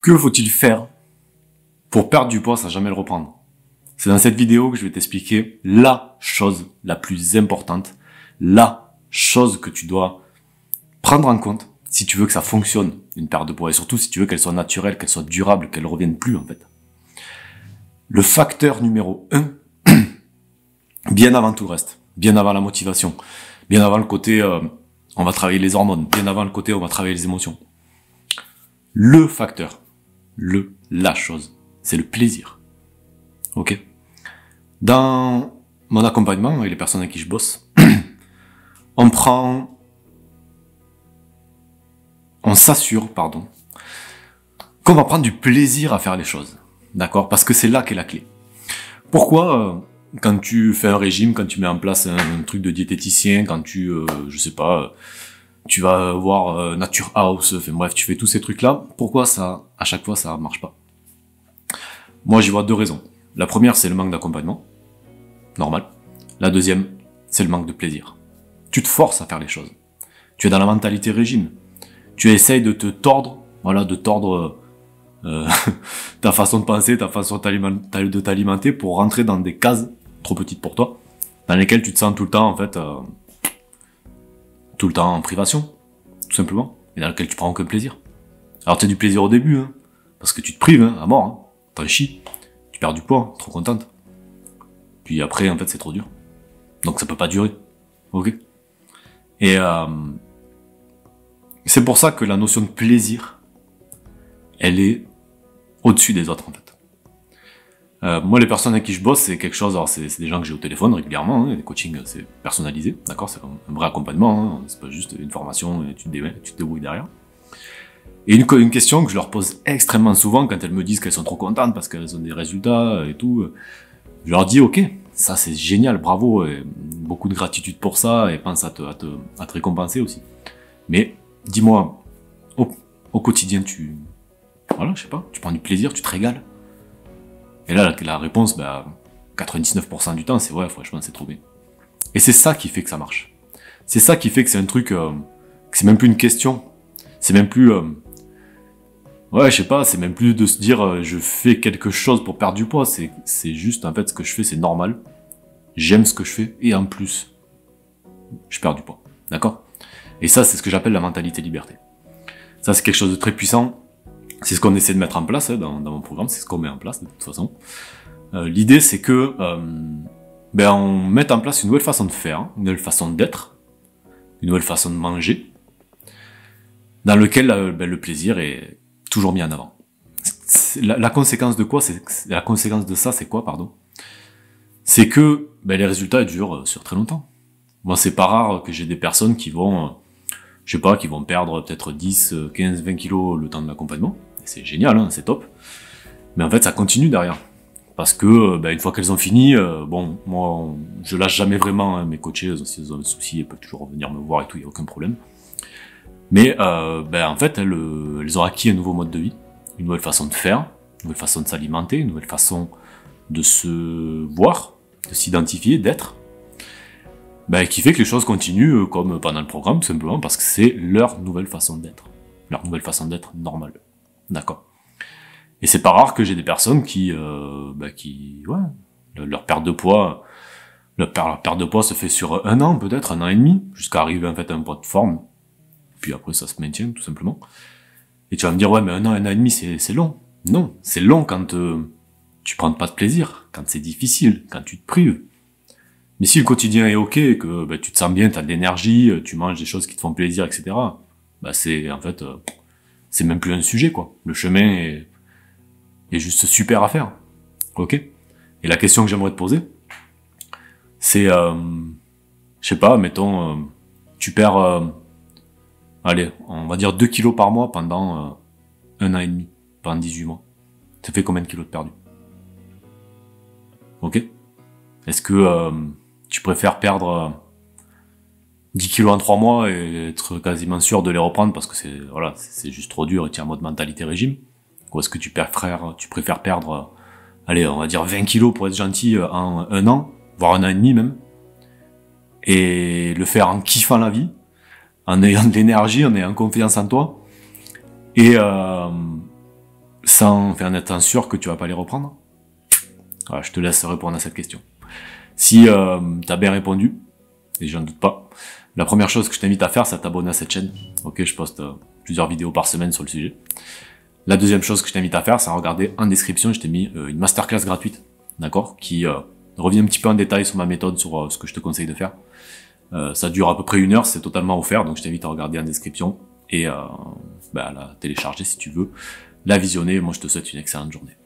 Que faut-il faire pour perdre du poids sans jamais le reprendre? C'est dans cette vidéo que je vais t'expliquer la chose la plus importante, la chose que tu dois prendre en compte si tu veux que ça fonctionne, une perte de poids, et surtout si tu veux qu'elle soit naturelle, qu'elle soit durable, qu'elle ne revienne plus en fait. Le facteur numéro 1, bien avant tout le reste, bien avant la motivation, bien avant le côté on va travailler les hormones, bien avant le côté on va travailler les émotions. Le facteur, la chose, c'est le plaisir. Ok? Dans mon accompagnement avec les personnes avec qui je bosse, on s'assure, qu'on va prendre du plaisir à faire les choses. D'accord? Parce que c'est là qu'est la clé. Pourquoi, quand tu fais un régime, quand tu mets en place un truc de diététicien, quand tu, je sais pas, tu vas voir Nature House, enfin bref, tu fais tous ces trucs-là, pourquoi ça, à chaque fois, ça marche pas? Moi, j'y vois deux raisons. La première, c'est le manque d'accompagnement. Normal. La deuxième, c'est le manque de plaisir. Tu te forces à faire les choses. Tu es dans la mentalité régime. Tu essayes de te tordre, voilà, de tordre ta façon de penser, ta façon de t'alimenter pour rentrer dans des cases trop petites pour toi, dans lesquelles tu te sens tout le temps, en fait, tout le temps en privation, tout simplement, et dans lesquelles tu prends aucun plaisir. Alors tu as du plaisir au début, hein, parce que tu te prives, hein, à mort, hein, t'en chies, tu perds du poids, trop contente. Puis après, en fait, c'est trop dur. Donc ça peut pas durer. Ok? Et c'est pour ça que la notion de plaisir, elle est au-dessus des autres, en fait. Moi, les personnes avec qui je bosse, c'est quelque chose, alors c'est des gens que j'ai au téléphone régulièrement, hein, les coachings, c'est personnalisé, d'accord? C'est un vrai accompagnement, hein, c'est pas juste une formation et tu te débrouilles derrière. Et une question que je leur pose extrêmement souvent quand elles me disent qu'elles sont trop contentes parce qu'elles ont des résultats et tout, je leur dis ok, ça c'est génial, bravo, et beaucoup de gratitude pour ça et pense à te récompenser aussi. Mais dis-moi, au quotidien voilà, je sais pas, tu prends du plaisir, tu te régales. Et là la réponse, 99% du temps c'est ouais, franchement c'est trop bien. Et c'est ça qui fait que ça marche. C'est ça qui fait que c'est un truc, que c'est même plus une question, c'est même plus ouais, je sais pas, c'est même plus de se dire je fais quelque chose pour perdre du poids, c'est juste en fait ce que je fais c'est normal, j'aime ce que je fais et en plus je perds du poids, d'accord? Et ça c'est ce que j'appelle la mentalité liberté. Ça c'est quelque chose de très puissant, c'est ce qu'on essaie de mettre en place dans mon programme, c'est ce qu'on met en place de toute façon. L'idée c'est que on mette en place une nouvelle façon de faire, une nouvelle façon d'être, une nouvelle façon de manger, dans lequel le plaisir est toujours mis en avant. La conséquence de quoi? La conséquence de ça, c'est quoi, pardon? C'est que les résultats durent sur très longtemps. Moi, c'est pas rare que j'ai des personnes qui vont, je sais pas, qui vont perdre peut-être 10, 15, 20 kilos le temps de l'accompagnement. C'est génial, hein, c'est top. Mais en fait, ça continue derrière. Parce que, une fois qu'elles ont fini, moi, je lâche jamais vraiment, hein, mes coachés, s'ils ont des soucis, elles peuvent toujours venir me voir et tout, il n'y a aucun problème. Mais en fait, elles ont acquis un nouveau mode de vie, une nouvelle façon de faire, une nouvelle façon de s'alimenter, une nouvelle façon de se voir, de s'identifier, d'être, qui fait que les choses continuent comme pendant le programme, tout simplement parce que c'est leur nouvelle façon d'être normale. D'accord. Et c'est pas rare que j'ai des personnes qui leur perte de poids, leur perte de poids se fait sur un an, peut-être, un an et demi, jusqu'à arriver en fait à un poids de forme. Puis après ça se maintient tout simplement. Et tu vas me dire ouais mais un an et demi c'est long. Non, c'est long quand tu prends pas de plaisir, quand c'est difficile, quand tu te prives. Mais si le quotidien est ok, que tu te sens bien, t'as de l'énergie, tu manges des choses qui te font plaisir, etc. C'est en fait c'est même plus un sujet quoi. Le chemin est juste super à faire. Ok. Et la question que j'aimerais te poser, c'est je sais pas, mettons tu perds allez, on va dire 2 kilos par mois pendant un an et demi, pendant 18 mois. Ça fait combien de kilos de perdu? Ok? Est-ce que tu préfères perdre 10 kilos en 3 mois et être quasiment sûr de les reprendre parce que c'est juste trop dur et tu es en mode mentalité régime? Ou est-ce que tu préfères perdre, allez, on va dire 20 kilos pour être gentil en un an, voire un an et demi même, et le faire en kiffant la vie, en ayant de l'énergie, en ayant confiance en toi, et en étant sûr que tu vas pas les reprendre? Voilà, je te laisse répondre à cette question. Si t'as bien répondu, et j'en doute pas, la première chose que je t'invite à faire, c'est à t'abonner à cette chaîne. Ok, je poste plusieurs vidéos par semaine sur le sujet. La deuxième chose que je t'invite à faire, c'est à regarder en description, je t'ai mis une masterclass gratuite, d'accord, qui revient un petit peu en détail sur ma méthode, sur ce que je te conseille de faire. Ça dure à peu près 1 heure, c'est totalement offert, donc je t'invite à regarder en description et à la télécharger si tu veux, la visionner. Moi, je te souhaite une excellente journée.